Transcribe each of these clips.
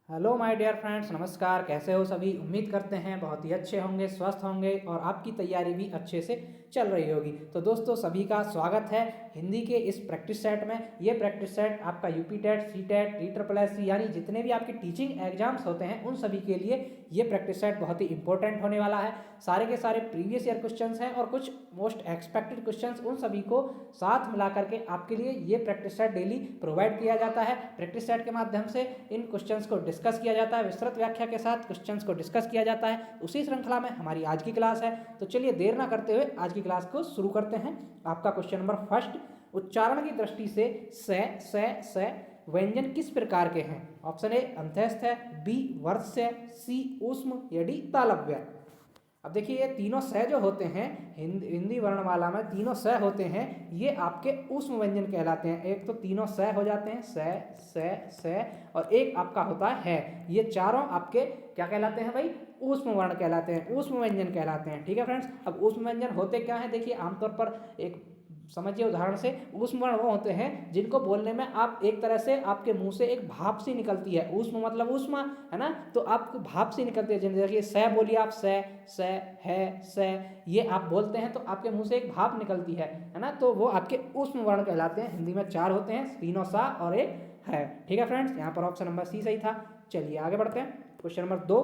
Hello my dear friends, नमस्कार। कैसे हो सभी? उम्मीद करते हैं बहुत ही अच्छे होंगे, स्वस्थ होंगे और आपकी तैयारी भी अच्छे से चल रही होगी। तो दोस्तों, सभी का स्वागत है हिंदी के इस प्रैक्टिस सेट में। ये प्रैक्टिस सेट आपका UP TET, C TET, TSSC यानी जितने भी आपके टीचिंग एग्जाम्स होते हैं उन सभी के लिए ये प्रैक्टिस सेट बहुत ही इंपॉर्टेंट होने वाला है। सारे के सारे प्रीवियस ईयर क्वेश्चंस हैं और कुछ मोस्ट एक्सपेक्टेड क्वेश्चंस, उन सभी को साथ मिला करके आपके लिए ये प्रैक्टिस सेट डेली प्रोवाइड किया जाता है। प्रैक्टिस सेट के माध्यम से इन क्वेश्चंस को डिस्कस किया जाता है, विस्तृत व्याख्या के साथ क्वेश्चंस को डिस्कस किया जाता है। उसी श्रृंखला में हमारी आज की क्लास है। तो चलिए देर ना करते हुए आज की क्लास को शुरू करते हैं। आपका क्वेश्चन नंबर फर्स्ट, उच्चारण की दृष्टि से व्यंजन किस प्रकार के हैं? ऑप्शन ए अंत्यस्थ है, बी वर्ज्य, सी ऊष्म या डी तालव्य। अब देखिए, ये तीनों स जो होते हैं हिंदी वर्णमाला में तीनों स होते हैं, ये आपके ऊष्म व्यंजन कहलाते हैं। एक तो तीनों स हो जाते हैं, स और एक आपका होता है। ये चारों आपके क्या कहलाते हैं भाई? ऊष्म वर्ण कहलाते हैं, ऊष्म व्यंजन कहलाते हैं। ठीक है फ्रेंड्स। अब ऊष्म व्यंजन होते क्या है? देखिए, आमतौर पर एक समझिए उदाहरण से, ऊष्म वर्ण वो होते हैं जिनको बोलने में आप एक तरह से आपके मुंह से एक भाप सी निकलती है। ऊष्म मतलब ऊष्मा है ना, तो आपको भाप सी निकलती है। जैसे स बोलिए आप, स है स, ये आप बोलते हैं तो आपके मुंह से एक भाप निकलती है ना, तो वो आपके ऊष्म वर्ण कहलाते हैं। हिंदी में चार होते हैं, तीनों सा और एक है। ठीक है फ्रेंड्स, यहाँ पर ऑप्शन नंबर सी सही था। चलिए आगे बढ़ते हैं। क्वेश्चन नंबर 2,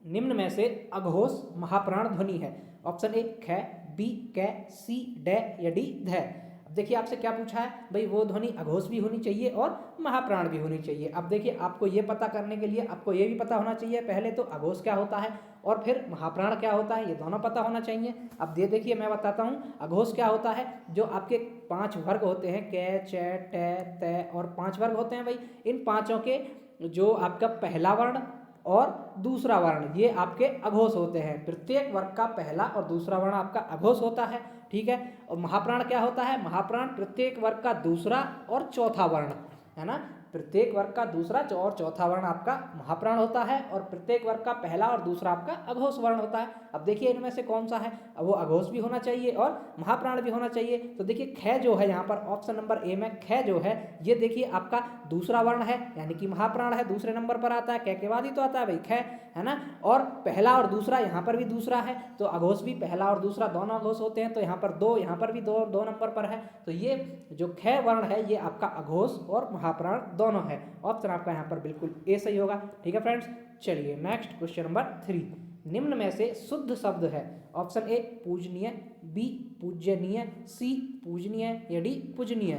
निम्न में से अघोष महाप्राण ध्वनि है? ऑप्शन ए ख, बी कै, सी डे या डी ध। अब देखिए, आपसे क्या पूछा है भाई? वो ध्वनि अघोष भी होनी चाहिए और महाप्राण भी होनी चाहिए। अब देखिए, आपको ये पता करने के लिए आपको ये भी पता होना चाहिए पहले तो अघोष क्या होता है और फिर महाप्राण क्या होता है, ये दोनों पता होना चाहिए। अब ये देखिए, मैं बताता हूँ अघोष क्या होता है। जो आपके 5 वर्ग होते हैं, कै, च, ट, त और 5 वर्ग होते हैं भाई। इन पांचों के जो आपका पहला वर्ण और दूसरा वर्ण, ये आपके अघोष होते हैं। प्रत्येक वर्ग का पहला और दूसरा वर्ण आपका अघोष होता है। ठीक है। और महाप्राण क्या होता है? महाप्राण प्रत्येक वर्ग का दूसरा और चौथा वर्ण है ना। प्रत्येक वर्ग का दूसरा और चौथा वर्ण आपका महाप्राण होता है और प्रत्येक वर्ग का पहला और दूसरा आपका अघोष वर्ण होता है। अब देखिए, इनमें से कौन सा है? वो अघोष भी होना चाहिए और महाप्राण भी होना चाहिए। तो देखिए, ख जो है यहाँ पर ऑप्शन नंबर ए में, ख जो है ये देखिए आपका दूसरा वर्ण है, यानी कि महाप्राण है, दूसरे नंबर पर आता है। क के बाद ही तो आता है भाई ख, है ना। और पहला और दूसरा, यहाँ पर भी दूसरा है, तो अघोष भी पहला और दूसरा दोनों अघोष होते हैं। तो यहाँ पर दो, यहाँ पर भी दो नंबर पर है। तो ये जो ख वर्ण है ये आपका अघोष और महाप्राण दोनों है। ऑप्शन आपका यहाँ पर बिल्कुल ए सही होगा। ठीक है फ्रेंड्स। चलिए नेक्स्ट, क्वेश्चन नंबर 3, निम्न में से शुद्ध शब्द है? ऑप्शन ए पूजनीय, बी पूज्यनीय, सी पूजनीय या डी पूजनीय।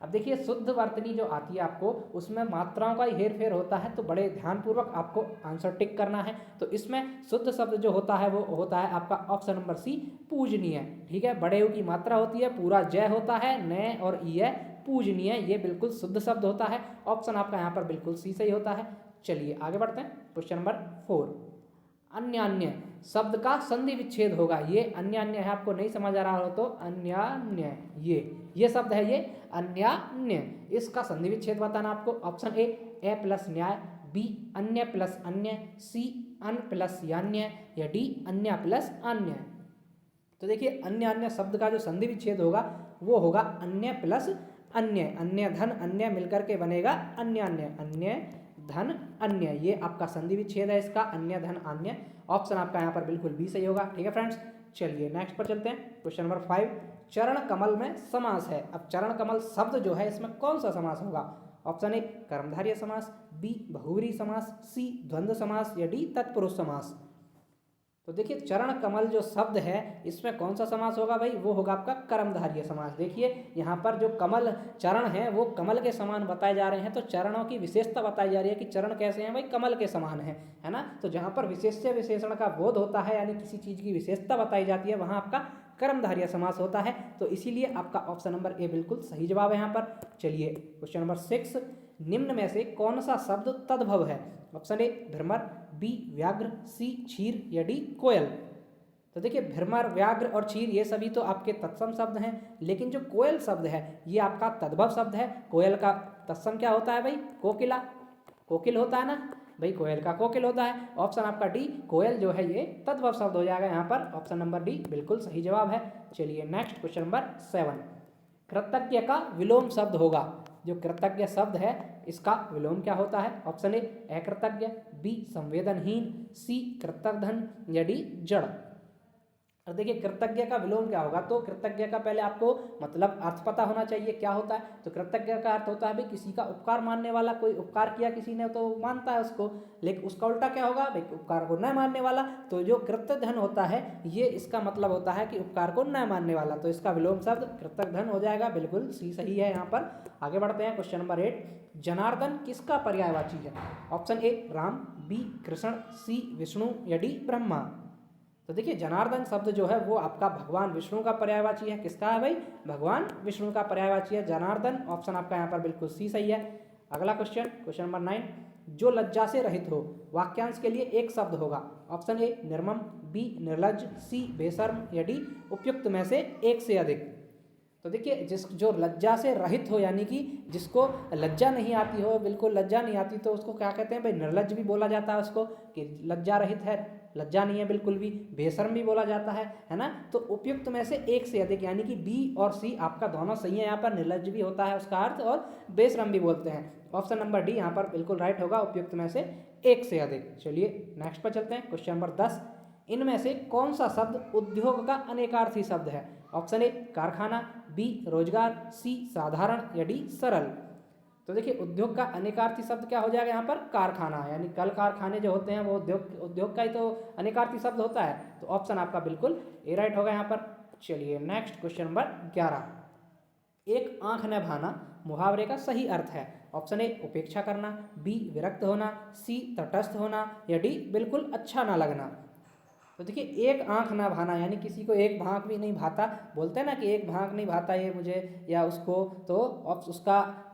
अब देखिए, शुद्ध वर्तनी जो आती है आपको, उसमें मात्राओं का हेर फेर होता है, तो बड़े ध्यानपूर्वक आपको आंसर टिक करना है। तो इसमें शुद्ध शब्द जो होता है वो होता है आपका ऑप्शन नंबर सी पूजनीय। ठीक है। बड़े की मात्रा होती है, पूरा जय होता है, न और ई है, पूजनीय, ये बिल्कुल शुद्ध शब्द होता है। ऑप्शन आपका यहाँ पर बिल्कुल सी सही होता है। चलिए आगे बढ़ते हैं। क्वेश्चन नंबर 4, अन्यान्य शब्द का संधि विच्छेद होगा। ये अन्यान्य है, आपको नहीं समझ आ रहा हो तो अन्यान्य, ये शब्द है, ये अन्यान्य, इसका संधि विच्छेद बताना आपको। ऑप्शन ए प्लस न्याय, बी अन्य प्लस अन्य, सी अन प्लस यान्य या डी अन्य प्लस अन्य। तो देखिए, अन्य अन्य शब्द का जो संधि विच्छेद होगा वो होगा अन्य प्लस अन्य। अन्य धन अन्य मिलकर के बनेगा अन्य अन्य, अन्य धन अन्य, ये आपका संधि विच्छेद है इसका, अन्य धन अन्य। ऑप्शन आपका यहाँ पर बिल्कुल बी सही होगा। ठीक है फ्रेंड्स। चलिए नेक्स्ट पर चलते हैं। क्वेश्चन नंबर 5, चरण कमल में समास है। अब चरण कमल शब्द जो है इसमें कौन सा समास होगा? ऑप्शन ए कर्मधारय समास, बी बहुव्रीहि समास, सी द्वंद्व समास या डी तत्पुरुष समास। तो देखिए, चरण कमल जो शब्द है इसमें कौन सा समास होगा भाई? वो होगा आपका कर्मधारय समास। देखिए, यहाँ पर जो कमल चरण है वो कमल के समान बताए जा रहे हैं, तो चरणों की विशेषता बताई जा रही है कि चरण कैसे हैं भाई? कमल के समान है ना। तो जहाँ पर विशेष्य विशेषण का बोध होता है, यानी किसी चीज़ की विशेषता बताई जाती है, वहाँ आपका कर्मधारय समास होता है। तो इसीलिए आपका ऑप्शन नंबर ए बिल्कुल सही जवाब है यहाँ पर। चलिए क्वेश्चन नंबर 6, निम्न में से कौन सा शब्द तद्भव है? ऑप्शन ए भ्रमर, बी व्याघ्र, सी क्षीर या डी कोयल। तो देखिए, भ्रमर, व्याघ्र और क्षीर ये सभी तो आपके तत्सम शब्द हैं, लेकिन जो कोयल शब्द है ये आपका तद्भव शब्द है। कोयल का तत्सम क्या होता है भाई? कोकिला, कोकिल होता है ना भाई, कोयल का कोकिल होता है। ऑप्शन आपका डी कोयल जो है ये तद्भव शब्द हो जाएगा यहाँ पर। ऑप्शन नंबर डी बिल्कुल सही जवाब है। चलिए नेक्स्ट, क्वेश्चन नंबर 7, कृतज्ञ का विलोम शब्द होगा। जो कृतज्ञ शब्द है इसका विलोम क्या होता है? ऑप्शन ए अकृतज्ञ, बी संवेदनहीन, सी कृतघ्न या डी जड़। और देखिए कृतज्ञ का विलोम क्या होगा, तो कृतज्ञ का पहले आपको मतलब अर्थ पता होना चाहिए क्या होता है। तो कृतज्ञ का अर्थ होता है भाई किसी का उपकार मानने वाला, कोई उपकार किया किसी ने तो मानता है उसको, लेकिन उसका उल्टा क्या होगा भाई उपकार को न मानने वाला। तो जो कृतघ्न होता है ये इसका मतलब होता है कि उपकार को न मानने वाला, तो इसका विलोम शब्द कृतघ्न हो जाएगा। बिल्कुल सी सही है यहाँ पर। आगे बढ़ते हैं क्वेश्चन नंबर 8, जनार्दन किसका पर्यायवाची है? Option A Ram, B Krishna, C Vishnu या डी ब्रह्मा। तो देखिए जनार्दन शब्द जो है वो आपका भगवान विष्णु का पर्यायवाची है। किसका है भाई? भगवान विष्णु का पर्यायवाची है जनार्दन। ऑप्शन आपका यहाँ पर बिल्कुल सी सही है। अगला क्वेश्चन, क्वेश्चन नंबर 9, जो लज्जा से रहित हो वाक्यांश के लिए एक शब्द होगा। ऑप्शन ए निर्मम, बी निर्लज, सी बेशर्म या डी उपयुक्त में से एक से अधिक। तो देखिए जो लज्जा से रहित हो यानी कि जिसको लज्जा नहीं आती हो, बिल्कुल लज्जा नहीं आती, तो उसको क्या कहते हैं भाई? निर्लज भी बोला जाता है उसको, कि लज्जा रहित है, लज्जा नहीं है बिल्कुल भी। बेशर्म भी बोला जाता है ना। तो उपयुक्त में से एक से अधिक यानी कि बी और सी आपका दोनों सही है। यहाँ पर निर्लज भी होता है उसका अर्थ, और बेशर्म भी बोलते हैं। ऑप्शन नंबर डी यहाँ पर बिल्कुल राइट होगा, उपयुक्त में से एक से अधिक। चलिए नेक्स्ट पर चलते हैं। क्वेश्चन नंबर 10, इनमें से कौन सा शब्द उद्योग का अनेकार्थी शब्द है? ऑप्शन ए कारखाना, बी रोजगार, सी साधारण या डी सरल। तो देखिए उद्योग का अनेकार्थी शब्द क्या हो जाएगा यहाँ पर? कारखाना, यानी कल कारखाने जो होते हैं वो उद्योग का ही तो अनेकार्थी शब्द होता है। तो ऑप्शन आपका बिल्कुल ए राइट होगा यहाँ पर। चलिए नेक्स्ट क्वेश्चन नंबर 11, एक आंख न भाना मुहावरे का सही अर्थ है। ऑप्शन ए उपेक्षा करना, बी विरक्त होना, सी तटस्थ होना या डी बिल्कुल अच्छा ना लगना। तो देखिए एक आंख ना भाना यानी किसी को एक भांख भी नहीं भाता, बोलते हैं ना कि एक भांख नहीं भाता ये मुझे या उसको, तो उसका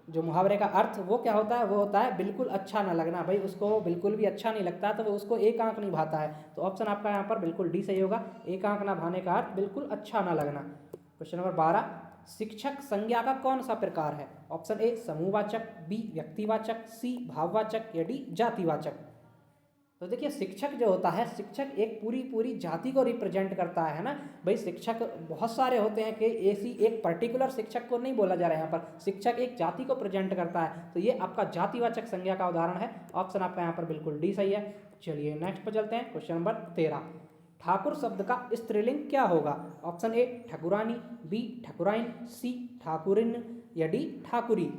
जो मुहावरे का अर्थ वो क्या होता है? वो होता है बिल्कुल अच्छा ना लगना। भाई उसको बिल्कुल भी अच्छा नहीं लगता तो वो उसको एक आंख नहीं भाता है। तो ऑप्शन आपका यहाँ पर बिल्कुल डी सही होगा, एक आंख ना भाने का अर्थ बिल्कुल अच्छा ना लगना। क्वेश्चन नंबर 12, शिक्षक संज्ञा का कौन सा प्रकार है? ऑप्शन ए समूहवाचक, बी व्यक्तिवाचक, सी भाववाचक या डी जातिवाचक। तो देखिए शिक्षक जो होता है, शिक्षक एक पूरी जाति को रिप्रेजेंट करता है ना। भाई शिक्षक बहुत सारे होते हैं कि ऐसी एक पर्टिकुलर शिक्षक को नहीं बोला जा रहा है यहाँ पर, शिक्षक एक जाति को प्रेजेंट करता है। तो ये आपका जातिवाचक संज्ञा का उदाहरण है। ऑप्शन आपका यहाँ पर बिल्कुल डी सही है। चलिए नेक्स्ट पर चलते हैं। क्वेश्चन नंबर 13, ठाकुर शब्द का स्त्रीलिंग क्या होगा? ऑप्शन ए ठकुरानी, बी ठकुराइन, सी ठाकुरिन या डी ठाकुरी।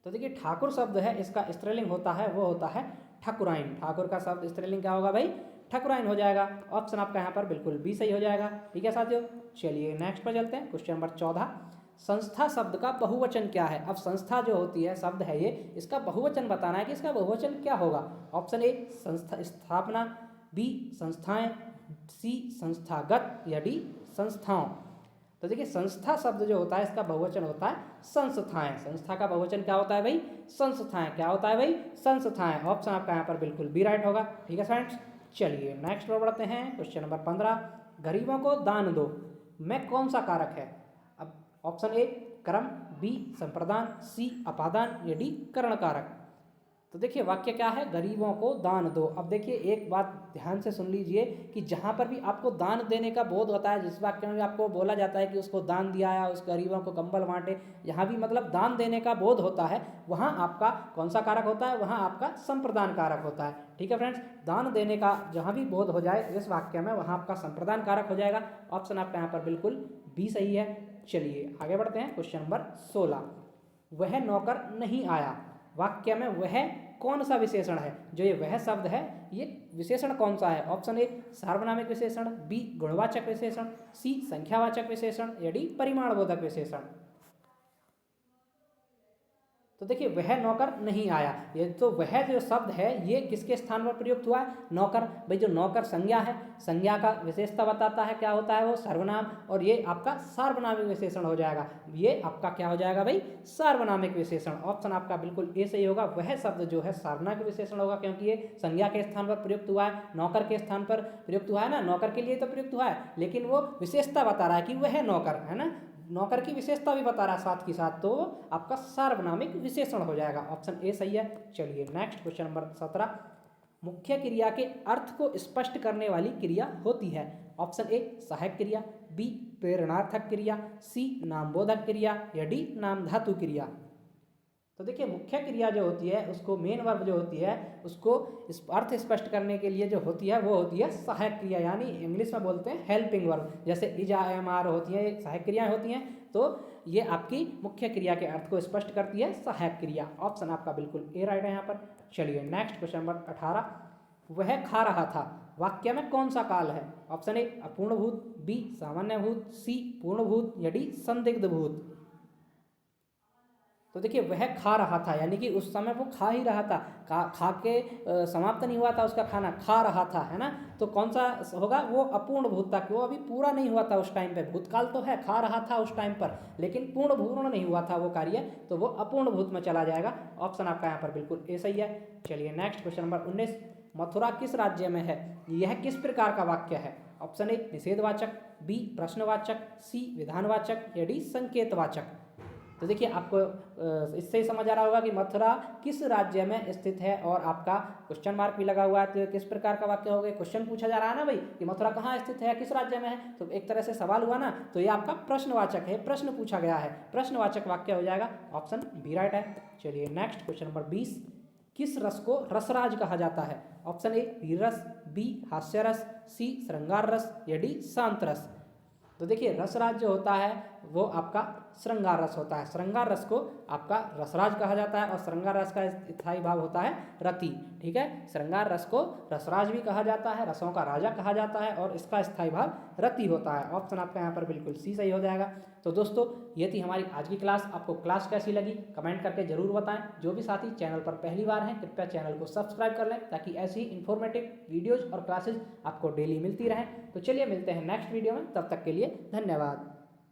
तो देखिए ठाकुर शब्द है इसका स्त्रीलिंग होता है वो होता है ठकुराइन। ठाकुर का शब्द स्त्रीलिंग क्या होगा भाई? ठकुराइन हो जाएगा। ऑप्शन आपका यहाँ पर बिल्कुल बी सही हो जाएगा। ठीक है साथियों, चलिए नेक्स्ट पर चलते हैं। क्वेश्चन नंबर 14, संस्था शब्द का बहुवचन क्या है? अब संस्था जो होती है शब्द है ये, इसका बहुवचन बताना है कि इसका बहुवचन क्या होगा। ऑप्शन ए संस्था स्थापना, बी संस्थाएं, सी संस्थागत या डी संस्थाओं। तो देखिए संस्था शब्द जो होता है इसका बहुवचन होता है संस्थाएं। संस्था का बहुवचन क्या होता है भाई? संस्थाएं। क्या होता है भाई? संस्थाएं। ऑप्शन आपका यहाँ पर बिल्कुल बी राइट होगा। ठीक है फ्रेंड्स, चलिए नेक्स्ट पर बढ़ते हैं। क्वेश्चन नंबर 15, गरीबों को दान दो में कौन सा कारक है? अब ऑप्शन ए कर्म, बी संप्रदान, सी अपादान या डी करण कारक। तो देखिए वाक्य क्या है? गरीबों को दान दो। अब देखिए एक बात ध्यान से सुन लीजिए कि जहाँ पर भी आपको दान देने का बोध होता है, जिस वाक्य में आपको बोला जाता है कि उसको दान दिया या उस गरीबों को कंबल बांटे, यहाँ भी मतलब दान देने का बोध होता है, वहाँ आपका कौन सा कारक होता है? वहाँ आपका संप्रदान कारक होता है। ठीक है फ्रेंड्स, दान देने का जहाँ भी बोध हो जाए इस वाक्य में, वहाँ आपका संप्रदान कारक हो जाएगा। ऑप्शन आपका यहाँ पर बिल्कुल बी सही है। चलिए आगे बढ़ते हैं। क्वेश्चन नंबर 16, वह नौकर नहीं आया वाक्य में वह कौन सा विशेषण है? जो ये वह शब्द है ये विशेषण कौन सा है? ऑप्शन ए सार्वनामिक विशेषण, बी गुणवाचक विशेषण, सी संख्यावाचक विशेषण या डी परिमाणबोधक विशेषण। तो देखिए वह नौकर नहीं आया, ये तो वह जो शब्द है ये किसके स्थान पर प्रयुक्त हुआ है? नौकर। भाई जो नौकर संज्ञा है, संज्ञा का विशेषता बताता है, क्या होता है वो? सर्वनाम। और ये आपका सार्वनामिक विशेषण हो जाएगा। ये आपका क्या हो जाएगा भाई? सार्वनामिक विशेषण। ऑप्शन आपका बिल्कुल ए सही होगा। वह शब्द जो है सार्वनामिक विशेषण होगा क्योंकि ये संज्ञा के स्थान पर प्रयुक्त हुआ है, नौकर के स्थान पर प्रयुक्त हुआ है ना। नौकर के लिए तो प्रयुक्त हुआ है लेकिन वो विशेषता बता रहा है कि वह नौकर है ना, नौकर की विशेषता भी बता रहा है साथ के साथ, तो आपका सार्वनामिक विशेषण हो जाएगा। ऑप्शन ए सही है। चलिए नेक्स्ट क्वेश्चन नंबर 17, मुख्य क्रिया के अर्थ को स्पष्ट करने वाली क्रिया होती है। ऑप्शन ए सहायक क्रिया, बी प्रेरणार्थक क्रिया, सी नामबोधक क्रिया या डी नाम धातु क्रिया। तो देखिए मुख्य क्रिया जो होती है उसको मेन वर्ब जो होती है उसको इस अर्थ स्पष्ट करने के लिए जो होती है वो होती है सहायक क्रिया, यानी इंग्लिश में बोलते हैं हेल्पिंग वर्ब। जैसे इज, आई, एम, आर होती है, सहायक क्रियाएं होती हैं, तो ये आपकी मुख्य क्रिया के अर्थ को स्पष्ट करती है सहायक क्रिया। ऑप्शन आपका बिल्कुल ए राइट है यहाँ पर। चलिए नेक्स्ट क्वेश्चन नंबर 18, वह खा रहा था वाक्य में कौन सा काल है? ऑप्शन ए अपूर्ण भूत, बी सामान्य भूत, सी पूर्ण भूत या डी संदिग्ध भूत। तो देखिए वह खा रहा था यानी कि उस समय वो खा ही रहा था, खा के समाप्त नहीं हुआ था उसका खाना, खा रहा था, है ना। तो कौन सा होगा? वो अपूर्ण भूत था, वो अभी पूरा नहीं हुआ था उस टाइम पे। भूतकाल तो है, खा रहा था उस टाइम पर, लेकिन पूर्ण नहीं हुआ था वो कार्य, तो वो अपूर्ण भूत में चला जाएगा। ऑप्शन आपका यहाँ पर बिल्कुल ए सही है। चलिए नेक्स्ट क्वेश्चन नंबर 19, मथुरा किस राज्य में है? यह किस प्रकार का वाक्य है? ऑप्शन ए निषेधवाचक, बी प्रश्नवाचक, सी विधानवाचक या डी संकेतवाचक। तो देखिए आपको इससे ही समझ आ रहा होगा कि मथुरा किस राज्य में स्थित है, और आपका क्वेश्चन मार्क भी लगा हुआ है, तो किस प्रकार का वाक्य हो गया? क्वेश्चन पूछा जा रहा है ना भाई कि मथुरा कहाँ स्थित है, किस राज्य में है, तो एक तरह से सवाल हुआ ना, तो ये आपका प्रश्नवाचक है, प्रश्न पूछा गया है, प्रश्नवाचक वाक्य हो जाएगा। ऑप्शन बी राइट है। चलिए नेक्स्ट क्वेश्चन नंबर 20, किस रस को रसराज कहा जाता है? ऑप्शन ए वीर रस, बी हास्य रस, सी श्रृंगार रस या डी शांत रस। तो देखिए रसराज जो होता है वो आपका श्रृंगार रस होता है, श्रृंगार रस को आपका रसराज कहा जाता है, और श्रृंगार रस का स्थायी भाव होता है रति। ठीक है, श्रृंगार रस को रसराज भी कहा जाता है, रसों का राजा कहा जाता है, और इसका स्थायी भाव रति होता है। ऑप्शन आपका यहाँ पर बिल्कुल सी सही हो जाएगा। तो दोस्तों ये थी हमारी आज की क्लास। आपको क्लास कैसी लगी कमेंट करके जरूर बताएं। जो भी साथी चैनल पर पहली बार हैं कृपया चैनल को सब्सक्राइब कर लें, ताकि ऐसी इन्फॉर्मेटिव वीडियोज़ और क्लासेज आपको डेली मिलती रहें। तो चलिए मिलते हैं नेक्स्ट वीडियो में, तब तक के लिए धन्यवाद।